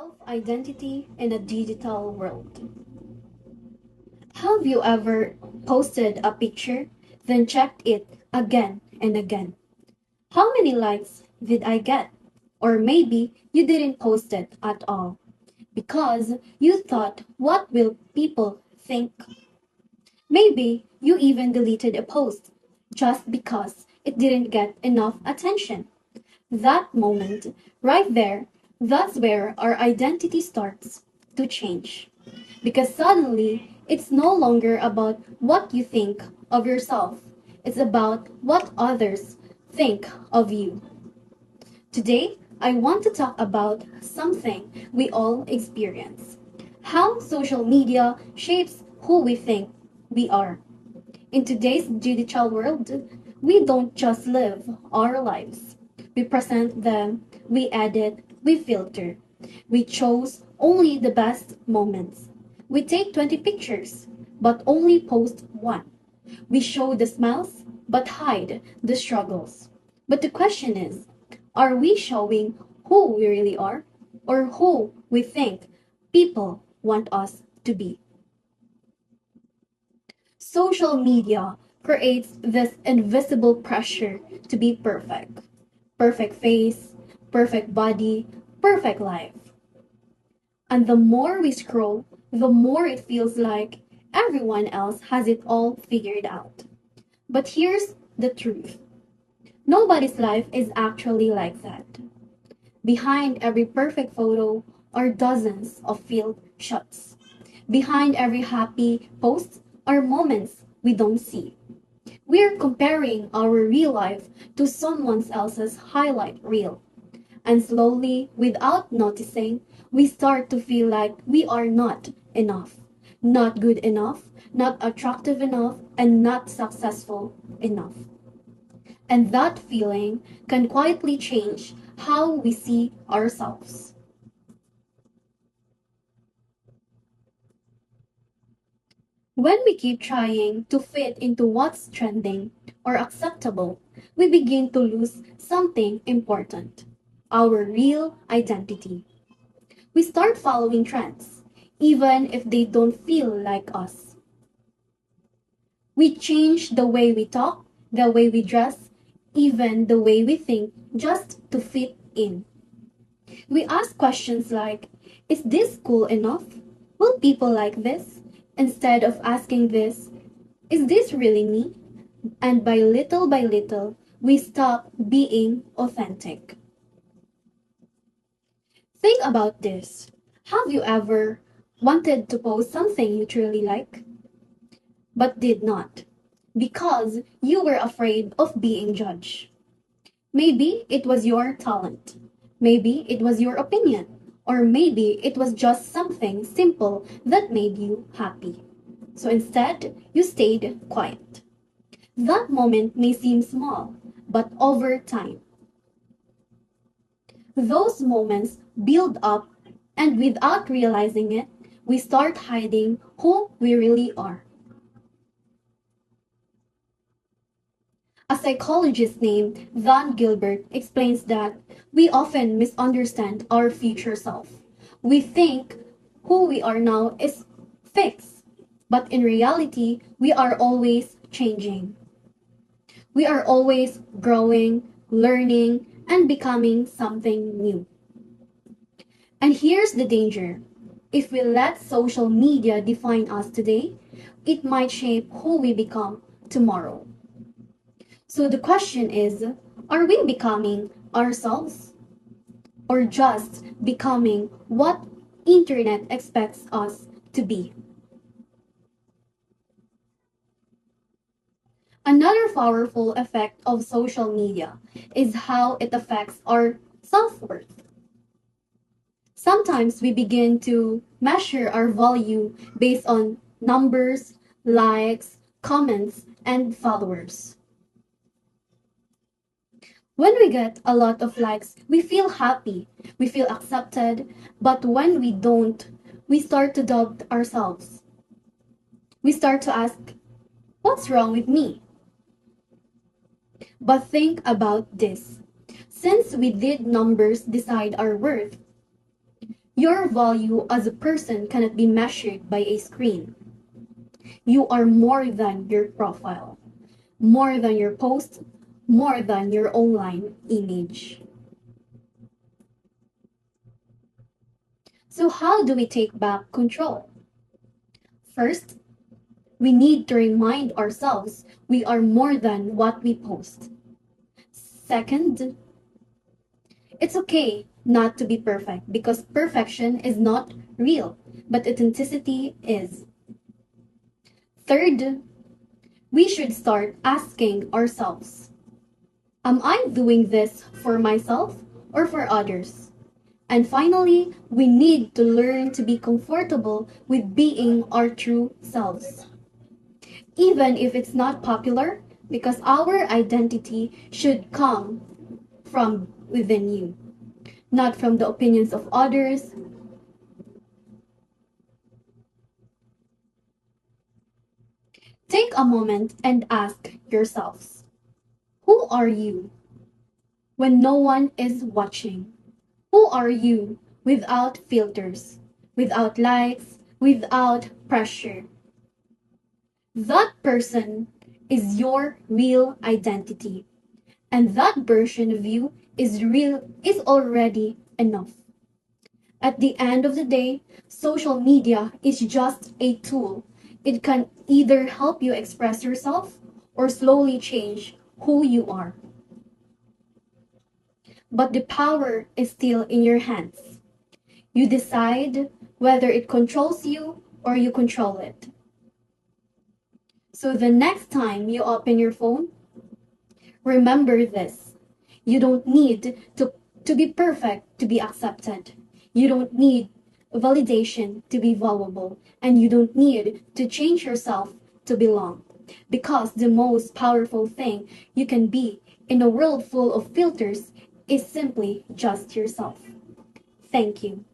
Self-identity in a digital world. Have you ever posted a picture, then checked it again and again? How many likes did I get? Or maybe you didn't post it at all because you thought, what will people think? Maybe you even deleted a post just because it didn't get enough attention. That moment, right there, that's where our identity starts to change. Because suddenly, it's no longer about what you think of yourself, it's about what others think of you. Today, I want to talk about something we all experience: how social media shapes who we think we are. In today's digital world, we don't just live our lives. We present them, we edit, we filter. We chose only the best moments. We take 20 pictures, but only post one. We show the smiles, but hide the struggles. But the question is, are we showing who we really are or who we think people want us to be? Social media creates this invisible pressure to be perfect. Perfect face, perfect body, perfect life. And the more we scroll, the more it feels like everyone else has it all figured out. But here's the truth: nobody's life is actually like that. Behind every perfect photo are dozens of failed shots. Behind every happy post are moments we don't see. We're comparing our real life to someone else's highlight reel. And slowly, without noticing, we start to feel like we are not enough, not good enough, not attractive enough, and not successful enough. And that feeling can quietly change how we see ourselves. When we keep trying to fit into what's trending or acceptable, we begin to lose something important: our real identity. We start following trends, even if they don't feel like us. We change the way we talk, the way we dress, even the way we think just to fit in. We ask questions like, is this cool enough? Will people like this? Instead of asking this, is this really me? And by little, we stop being authentic. Think about this. Have you ever wanted to post something you truly like, but did not because you were afraid of being judged? Maybe it was your talent. Maybe it was your opinion. Or maybe it was just something simple that made you happy. So instead, you stayed quiet. That moment may seem small, but over time, those moments build up, and without realizing it, we start hiding who we really are. A psychologist named Van Gilbert explains that we often misunderstand our future self. We think who we are now is fixed, but in reality, we are always changing. We are always growing, learning, and becoming something new. And here's the danger: if we let social media define us today, it might shape who we become tomorrow. So the question is, are we becoming ourselves or just becoming what internet expects us to be? Another powerful effect of social media is how it affects our self-worth. Sometimes we begin to measure our value based on numbers, likes, comments, and followers. When we get a lot of likes, we feel happy, we feel accepted, but when we don't, we start to doubt ourselves. We start to ask, what's wrong with me? But think about this. Since we did numbers decide our worth, Your value as a person cannot be measured by a screen. You are more than your profile, more than your post, more than your online image. So, how do we take back control? First, we need to remind ourselves we are more than what we post. Second, it's okay not to be perfect because perfection is not real, but authenticity is. Third, we should start asking ourselves, am I doing this for myself or for others? And finally, we need to learn to be comfortable with being our true selves. Even if it's not popular, because our identity should come from within you, not from the opinions of others. Take a moment and ask yourselves, who are you when no one is watching? Who are you without filters, without likes, without pressure? That person is your real identity. And that version of you is already enough. At the end of the day, social media is just a tool. It can either help you express yourself or slowly change who you are. But the power is still in your hands. You decide whether it controls you or you control it. So the next time you open your phone, remember this. You don't need to be perfect to be accepted. You don't need validation to be valuable. And you don't need to change yourself to belong. Because the most powerful thing you can be in a world full of filters is simply just yourself. Thank you.